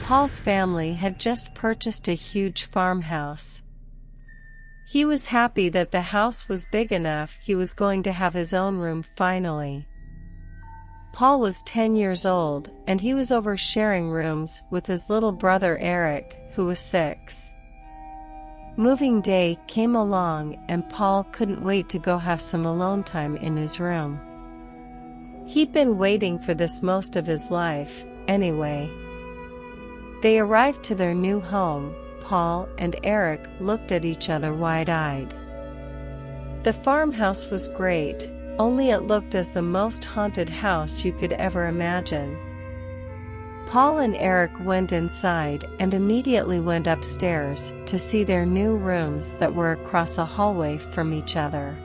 Paul's family had just purchased a huge farmhouse. He was happy that the house was big enough he was going to have his own room finally. Paul was 10 years old, and he was over sharing rooms with his little brother Eric, who was 6. Moving day came along and Paul couldn't wait to go have some alone time in his room. He'd been waiting for this most of his life, anyway. They arrived to their new home. Paul and Eric looked at each other wide-eyed. The farmhouse was great, only it looked as the most haunted house you could ever imagine. Paul and Eric went inside and immediately went upstairs to see their new rooms that were across a hallway from each other.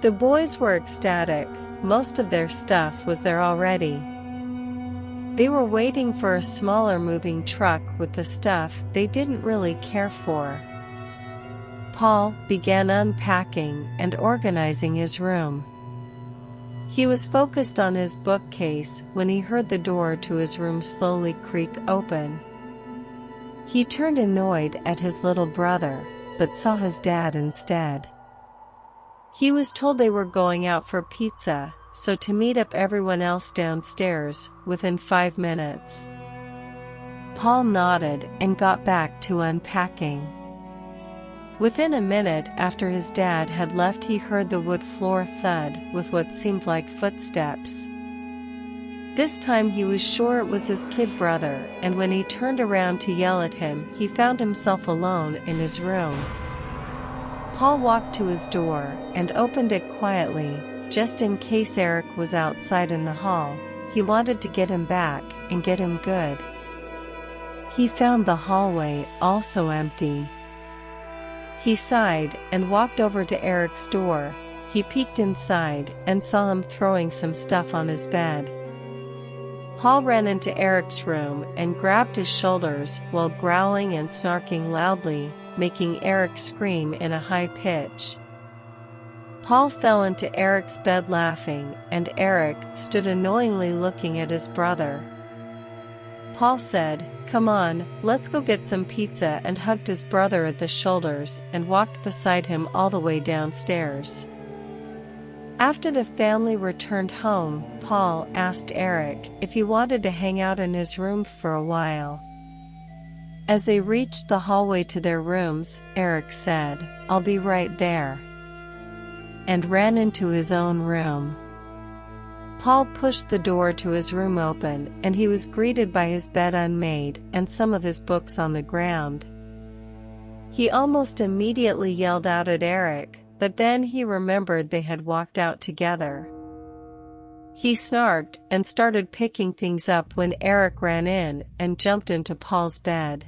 The boys were ecstatic, most of their stuff was there already. They were waiting for a smaller moving truck with the stuff they didn't really care for. Paul began unpacking and organizing his room. He was focused on his bookcase when he heard the door to his room slowly creak open. He turned annoyed at his little brother, but saw his dad instead. He was told they were going out for pizza, so to meet up everyone else downstairs within 5 minutes. Paul nodded and got back to unpacking. Within a minute after his dad had left, he heard the wood floor thud with what seemed like footsteps. This time he was sure it was his kid brother, and when he turned around to yell at him, he found himself alone in his room. Paul walked to his door and opened it quietly, just in case Eric was outside in the hall. He wanted to get him back and get him good. He found the hallway also empty. He sighed and walked over to Eric's door. He peeked inside and saw him throwing some stuff on his bed. Paul ran into Eric's room and grabbed his shoulders while growling and snarking loudly, making Eric scream in a high pitch. Paul fell into Eric's bed laughing, and Eric stood annoyingly looking at his brother. Paul said, "Come on, let's go get some pizza," and hugged his brother at the shoulders and walked beside him all the way downstairs. After the family returned home, Paul asked Eric if he wanted to hang out in his room for a while. As they reached the hallway to their rooms, Eric said, "I'll be right there," and ran into his own room. Paul pushed the door to his room open, and he was greeted by his bed unmade and some of his books on the ground. He almost immediately yelled out at Eric, but then he remembered they had walked out together. He snarked and started picking things up when Eric ran in and jumped into Paul's bed.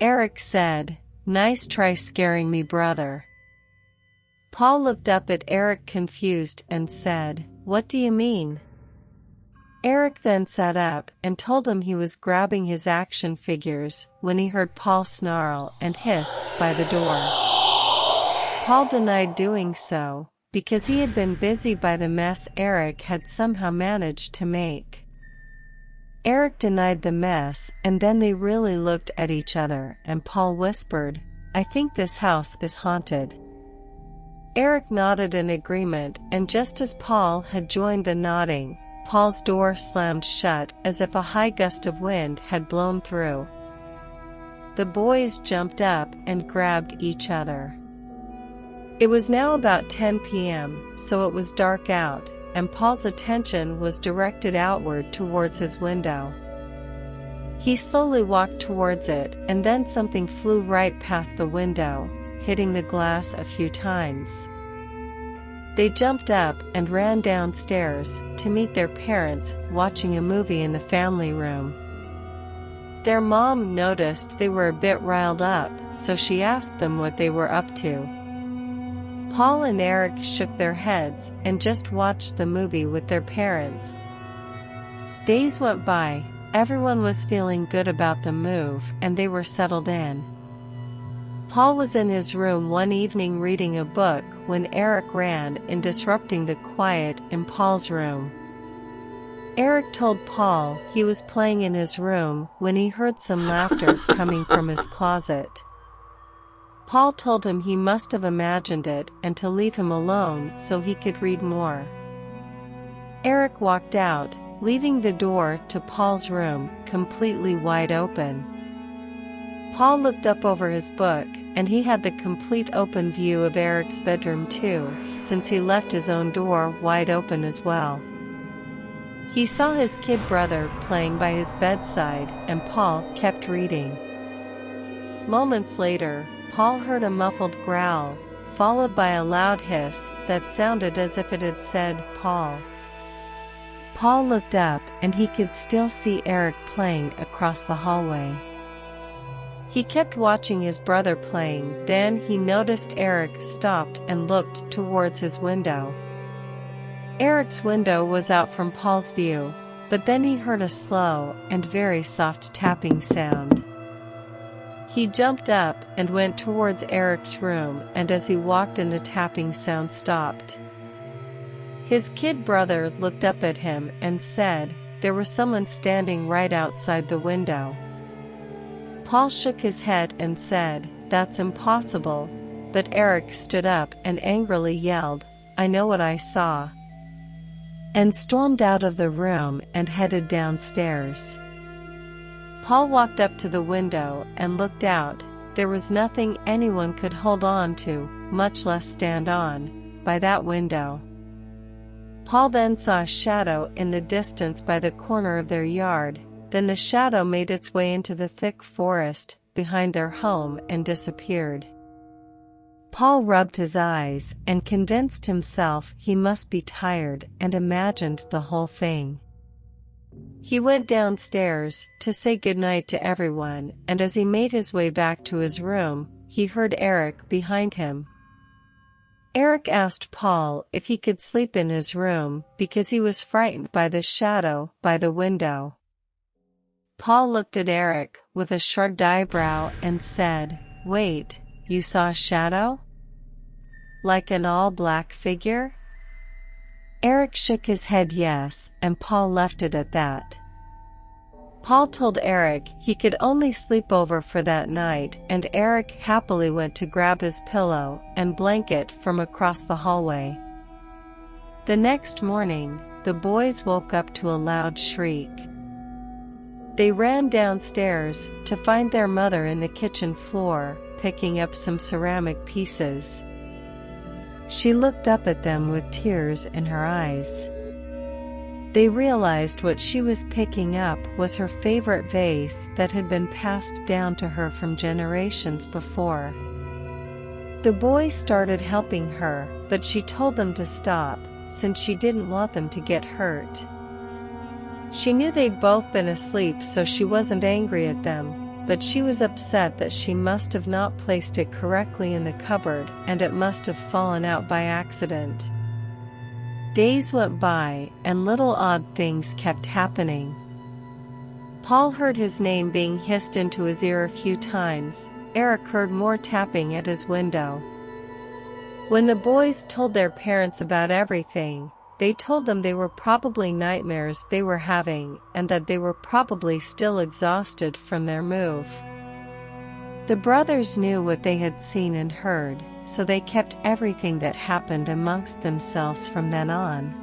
Eric said, "Nice try scaring me, brother." Paul looked up at Eric confused and said, "What do you mean?" Eric then sat up and told him he was grabbing his action figures when he heard Paul snarl and hiss by the door. Paul denied doing so, because he had been busy by the mess Eric had somehow managed to make. Eric denied the mess, and then they really looked at each other, and Paul whispered, "I think this house is haunted." Eric nodded in agreement, and just as Paul had joined the nodding, Paul's door slammed shut as if a high gust of wind had blown through. The boys jumped up and grabbed each other. It was now about 10 p.m., so it was dark out, and Paul's attention was directed outward towards his window. He slowly walked towards it, and then something flew right past the window, hitting the glass a few times. They jumped up and ran downstairs to meet their parents watching a movie in the family room. Their mom noticed they were a bit riled up, so she asked them what they were up to. Paul and Eric shook their heads and just watched the movie with their parents. Days went by, everyone was feeling good about the move, and they were settled in. Paul was in his room one evening reading a book when Eric ran in, disrupting the quiet in Paul's room. Eric told Paul he was playing in his room when he heard some laughter coming from his closet. Paul told him he must have imagined it and to leave him alone so he could read more. Eric walked out, leaving the door to Paul's room completely wide open. Paul looked up over his book, and he had the complete open view of Eric's bedroom too, since he left his own door wide open as well. He saw his kid brother playing by his bedside, and Paul kept reading. Moments later, Paul heard a muffled growl, followed by a loud hiss that sounded as if it had said, "Paul." Paul looked up and he could still see Eric playing across the hallway. He kept watching his brother playing, then he noticed Eric stopped and looked towards his window. Eric's window was out from Paul's view, but then he heard a slow and very soft tapping sound. He jumped up and went towards Eric's room, and as he walked in, the tapping sound stopped. His kid brother looked up at him and said, "There was someone standing right outside the window." Paul shook his head and said, "That's impossible," but Eric stood up and angrily yelled, "I know what I saw," and stormed out of the room and headed downstairs. Paul walked up to the window and looked out. There was nothing anyone could hold on to, much less stand on, by that window. Paul then saw a shadow in the distance by the corner of their yard. Then the shadow made its way into the thick forest behind their home and disappeared. Paul rubbed his eyes and convinced himself he must be tired and imagined the whole thing. He went downstairs to say goodnight to everyone, and as he made his way back to his room, he heard Eric behind him. Eric asked Paul if he could sleep in his room because he was frightened by the shadow by the window. Paul looked at Eric with a shrugged eyebrow and said, "Wait, you saw a shadow? Like an all-black figure?" Eric shook his head yes, and Paul left it at that. Paul told Eric he could only sleep over for that night, and Eric happily went to grab his pillow and blanket from across the hallway. The next morning, the boys woke up to a loud shriek. They ran downstairs to find their mother in the kitchen floor, picking up some ceramic pieces. She looked up at them with tears in her eyes. They realized what she was picking up was her favorite vase that had been passed down to her from generations before. The boys started helping her, but she told them to stop, since she didn't want them to get hurt. She knew they'd both been asleep, so she wasn't angry at them, but she was upset that she must have not placed it correctly in the cupboard and it must have fallen out by accident. Days went by and little odd things kept happening. Paul heard his name being hissed into his ear a few times. Eric heard more tapping at his window. When the boys told their parents about everything, they told them they were probably nightmares they were having and that they were probably still exhausted from their move. The brothers knew what they had seen and heard, so they kept everything that happened amongst themselves from then on.